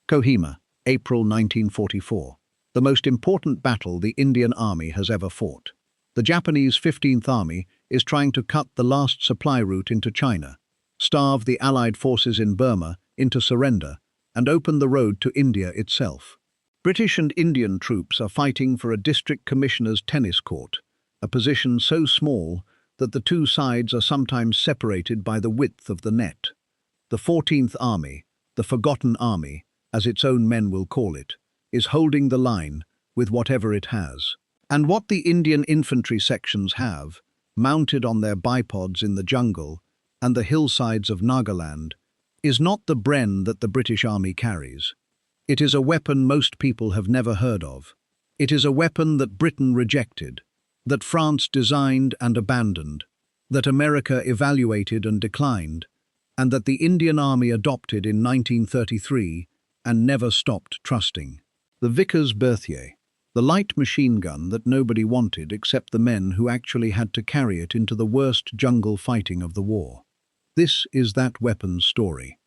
Kohima, April 1944. The most important battle the Indian Army has ever fought. The Japanese 15th Army is trying to cut the last supply route into China, starve the Allied forces in Burma into surrender, and open the road to India itself. British and Indian troops are fighting for a district commissioner's tennis court, a position so small that the two sides are sometimes separated by the width of the net. The 14th Army, the Forgotten Army, as its own men will call it, is holding the line with whatever it has. And what the Indian infantry sections have, mounted on their bipods in the jungle and the hillsides of Nagaland, is not the Bren that the British Army carries. It is a weapon most people have never heard of. It is a weapon that Britain rejected, that France designed and abandoned, that America evaluated and declined, and that the Indian Army adopted in 1933 and never stopped trusting. The Vickers-Berthier, the light machine gun that nobody wanted except the men who actually had to carry it into the worst jungle fighting of the war. This is that weapon's story.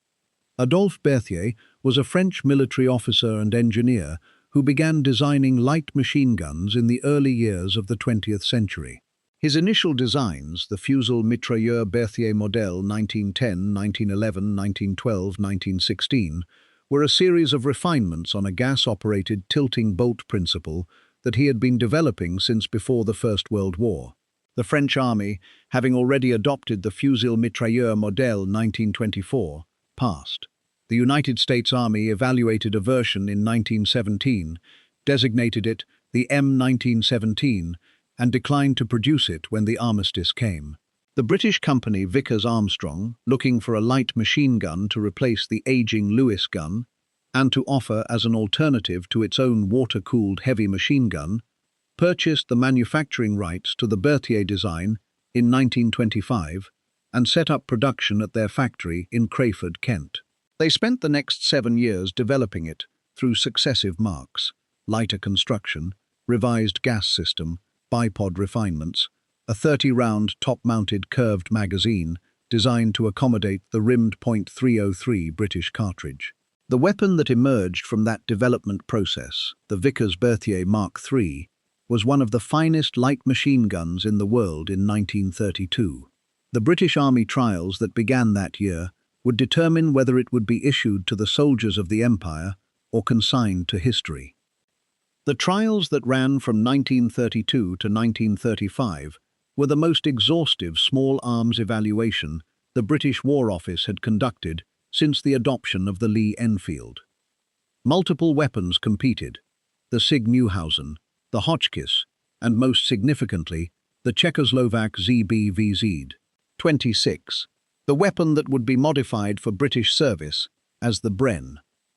Adolphe Berthier was a French military officer and engineer who began designing light machine guns in the early years of the 20th century. His initial designs, the Fusil Mitrailleur Berthier Model 1910, 1911, 1912, 1916, were a series of refinements on a gas-operated tilting bolt principle that he had been developing since before the First World War. The French Army, having already adopted the Fusil Mitrailleur Model 1924, passed. The United States Army evaluated a version in 1917, designated it the M1917, and declined to produce it when the armistice came. The British company Vickers-Armstrong, looking for a light machine gun to replace the aging Lewis gun and to offer as an alternative to its own water-cooled heavy machine gun, purchased the manufacturing rights to the Berthier design in 1925 and set up production at their factory in Crayford, Kent. They spent the next 7 years developing it through successive marks, lighter construction, revised gas system, bipod refinements, a 30-round top-mounted curved magazine designed to accommodate the rimmed .303 British cartridge. The weapon that emerged from that development process, the Vickers-Berthier Mark III, was one of the finest light machine guns in the world in 1932. The British Army trials that began that year would determine whether it would be issued to the soldiers of the Empire or consigned to history. The trials that ran from 1932 to 1935 were the most exhaustive small arms evaluation the British War Office had conducted since the adoption of the Lee-Enfield. Multiple weapons competed: the Sig Neuhausen, the Hotchkiss, and most significantly, the Czechoslovak ZBVZ 26, the weapon that would be modified for British service as the Bren.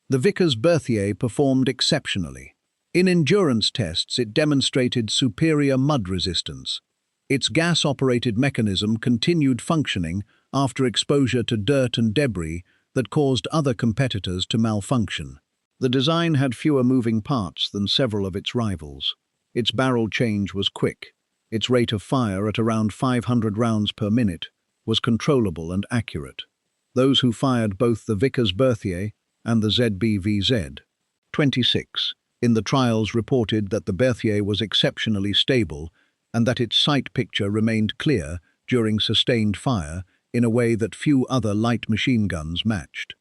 The Vickers-Berthier performed exceptionally. In endurance tests, it demonstrated superior mud resistance. Its gas-operated mechanism continued functioning after exposure to dirt and debris that caused other competitors to malfunction. The design had fewer moving parts than several of its rivals. Its barrel change was quick. Its rate of fire at around 500 rounds per minute was controllable and accurate. Those who fired both the Vickers-Berthier and the ZBVZ 26 in the trials reported that the Berthier was exceptionally stable and that its sight picture remained clear during sustained fire in a way that few other light machine guns matched.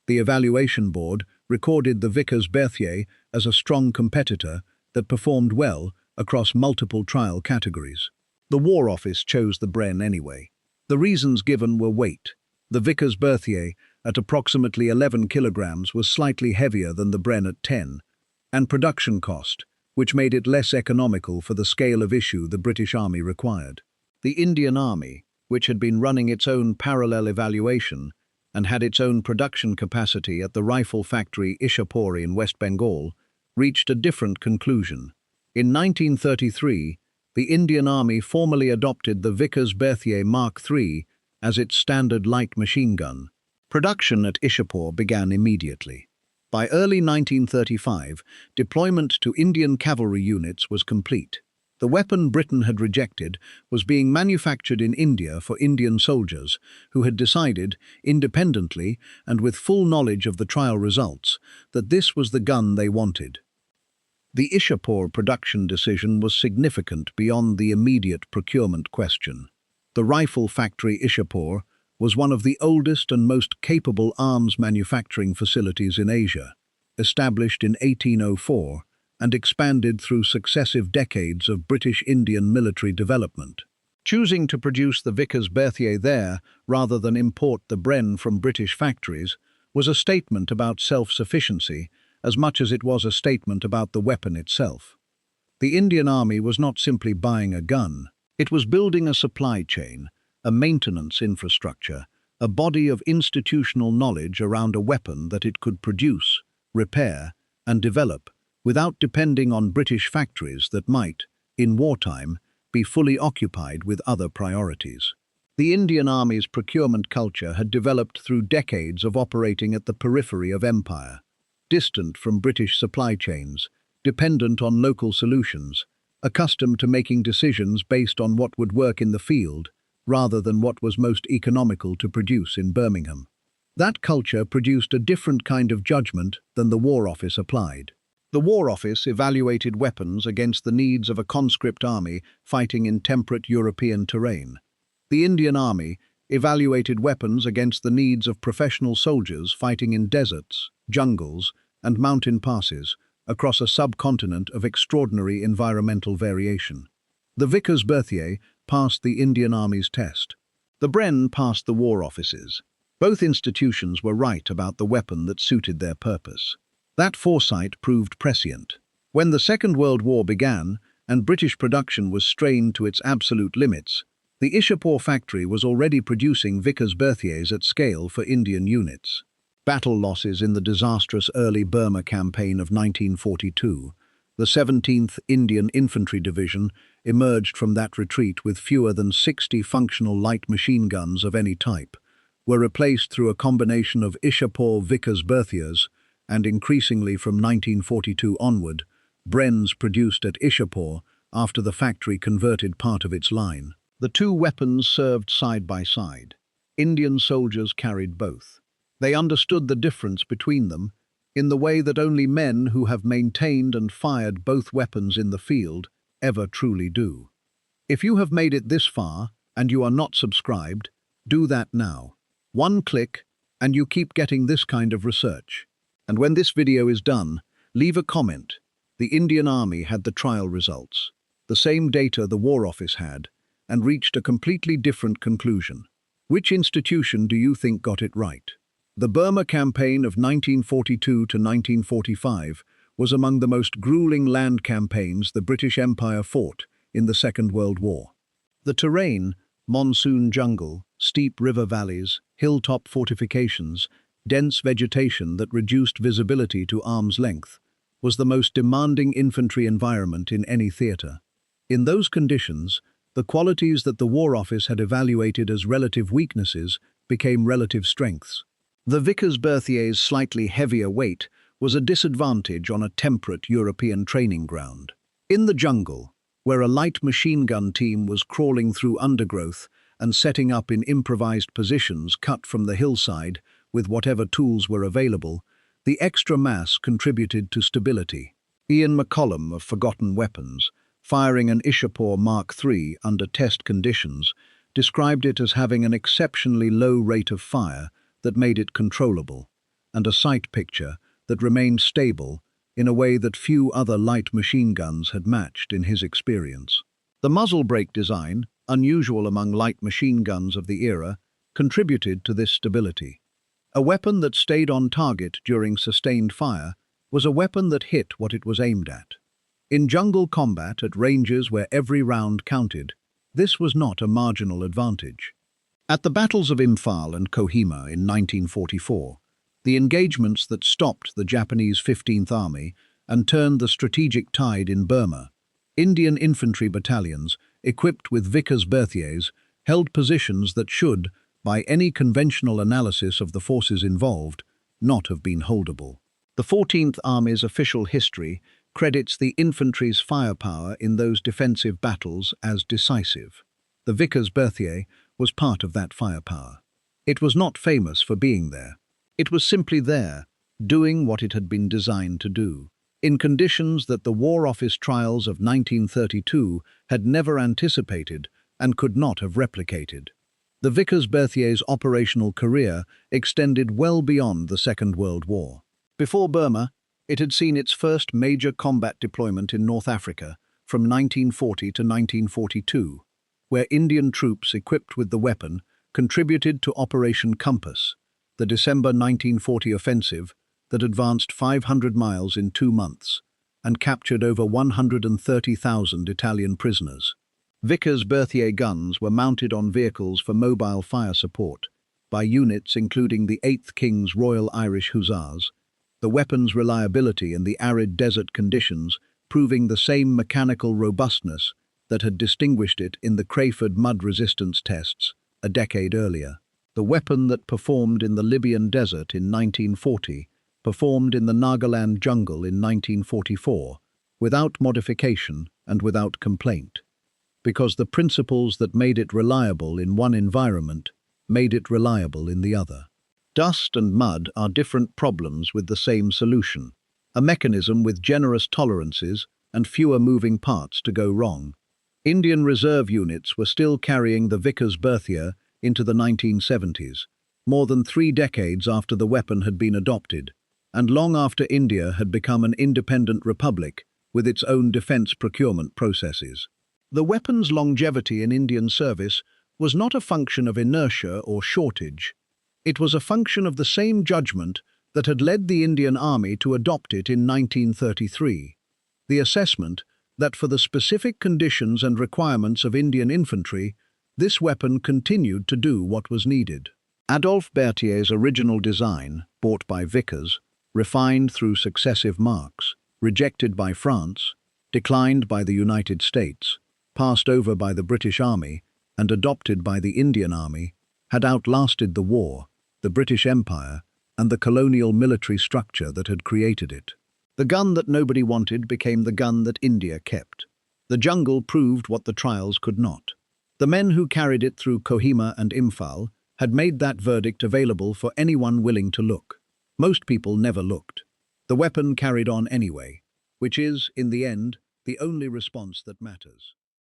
The evaluation board recorded the Vickers-Berthier as a strong competitor that performed well across multiple trial categories. The War Office chose the Bren anyway. The reasons given were weight. The Vickers-Berthier at approximately 11 kilograms was slightly heavier than the Bren at 10, and production cost, which made it less economical for the scale of issue the British Army required. The Indian Army, which had been running its own parallel evaluation and had its own production capacity at the rifle factory Ishapore in West Bengal, reached a different conclusion. In 1933, the Indian Army formally adopted the Vickers-Berthier Mark III as its standard light machine gun. Production at Ishapore began immediately. By early 1935, deployment to Indian cavalry units was complete. The weapon Britain had rejected was being manufactured in India for Indian soldiers who had decided, independently and with full knowledge of the trial results, that this was the gun they wanted. The Ishapore production decision was significant beyond the immediate procurement question. The rifle factory Ishapore was one of the oldest and most capable arms manufacturing facilities in Asia, established in 1804 and expanded through successive decades of British Indian military development. Choosing to produce the Vickers-Berthier there rather than import the Bren from British factories was a statement about self-sufficiency as much as it was a statement about the weapon itself. The Indian Army was not simply buying a gun, it was building a supply chain, a maintenance infrastructure, a body of institutional knowledge around a weapon that it could produce, repair, and develop without depending on British factories that might, in wartime, be fully occupied with other priorities. The Indian Army's procurement culture had developed through decades of operating at the periphery of empire, distant from British supply chains, dependent on local solutions, accustomed to making decisions based on what would work in the field, rather than what was most economical to produce in Birmingham. That culture produced a different kind of judgment than the War Office applied. The War Office evaluated weapons against the needs of a conscript army fighting in temperate European terrain. The Indian Army evaluated weapons against the needs of professional soldiers fighting in deserts, jungles, and mountain passes across a subcontinent of extraordinary environmental variation. The Vickers-Berthier passed the Indian Army's test. The Bren passed the War Office's. Both institutions were right about the weapon that suited their purpose. That foresight proved prescient. When the Second World War began and British production was strained to its absolute limits, the Ishapore factory was already producing Vickers-Berthiers at scale for Indian units. Battle losses in the disastrous early Burma campaign of 1942, the 17th Indian Infantry Division emerged from that retreat with fewer than 60 functional light machine guns of any type, were replaced through a combination of Ishapore Vickers-Berthiers and increasingly from 1942 onward, Brens produced at Ishapore after the factory converted part of its line. The two weapons served side by side. Indian soldiers carried both. They understood the difference between them in the way that only men who have maintained and fired both weapons in the field ever truly do. If you have made it this far and you are not subscribed, do that now. One click and you keep getting this kind of research. And when this video is done, leave a comment. The Indian Army had the trial results, the same data the War Office had, and reached a completely different conclusion. Which institution do you think got it right? The Burma campaign of 1942 to 1945 was among the most grueling land campaigns the British Empire fought in the Second World War. The terrain, monsoon jungle, steep river valleys, hilltop fortifications, dense vegetation that reduced visibility to arm's length, was the most demanding infantry environment in any theatre. In those conditions, the qualities that the War Office had evaluated as relative weaknesses became relative strengths. The Vickers-Berthier's slightly heavier weight was a disadvantage on a temperate European training ground. In the jungle, where a light machine gun team was crawling through undergrowth and setting up in improvised positions cut from the hillside with whatever tools were available, the extra mass contributed to stability. Ian McCollum of Forgotten Weapons, firing an Ishapore Mark III under test conditions, described it as having an exceptionally low rate of fire that made it controllable, and a sight picture that remained stable in a way that few other light machine guns had matched in his experience. The muzzle brake design, unusual among light machine guns of the era, contributed to this stability. A weapon that stayed on target during sustained fire was a weapon that hit what it was aimed at. In jungle combat at ranges where every round counted, this was not a marginal advantage. At the battles of Imphal and Kohima in 1944, the engagements that stopped the Japanese 15th Army and turned the strategic tide in Burma, Indian infantry battalions, equipped with Vickers-Berthiers, held positions that should, by any conventional analysis of the forces involved, not have been holdable. The 14th Army's official history credits the infantry's firepower in those defensive battles as decisive. The Vickers-Berthier was part of that firepower. It was not famous for being there. It was simply there, doing what it had been designed to do, in conditions that the War Office trials of 1932 had never anticipated and could not have replicated. The Vickers-Berthier's operational career extended well beyond the Second World War. Before Burma, it had seen its first major combat deployment in North Africa from 1940 to 1942, where Indian troops equipped with the weapon contributed to Operation Compass, the December 1940 offensive that advanced 500 miles in 2 months and captured over 130,000 Italian prisoners. Vickers-Berthier guns were mounted on vehicles for mobile fire support by units including the 8th King's Royal Irish Hussars, the weapon's reliability in the arid desert conditions proving the same mechanical robustness that had distinguished it in the Crayford mud resistance tests a decade earlier. The weapon that performed in the Libyan desert in 1940 performed in the Nagaland jungle in 1944, without modification and without complaint, because the principles that made it reliable in one environment made it reliable in the other. Dust and mud are different problems with the same solution, a mechanism with generous tolerances and fewer moving parts to go wrong. Indian reserve units were still carrying the Vickers-Berthier into the 1970s, more than 3 decades after the weapon had been adopted, and long after India had become an independent republic with its own defence procurement processes. The weapon's longevity in Indian service was not a function of inertia or shortage. It was a function of the same judgment that had led the Indian Army to adopt it in 1933, the assessment that for the specific conditions and requirements of Indian infantry, this weapon continued to do what was needed. Adolphe Berthier's original design, bought by Vickers, refined through successive marks, rejected by France, declined by the United States, passed over by the British Army, and adopted by the Indian Army, had outlasted the war, the British Empire, and the colonial military structure that had created it. The gun that nobody wanted became the gun that India kept. The jungle proved what the trials could not. The men who carried it through Kohima and Imphal had made that verdict available for anyone willing to look. Most people never looked. The weapon carried on anyway, which is, in the end, the only response that matters.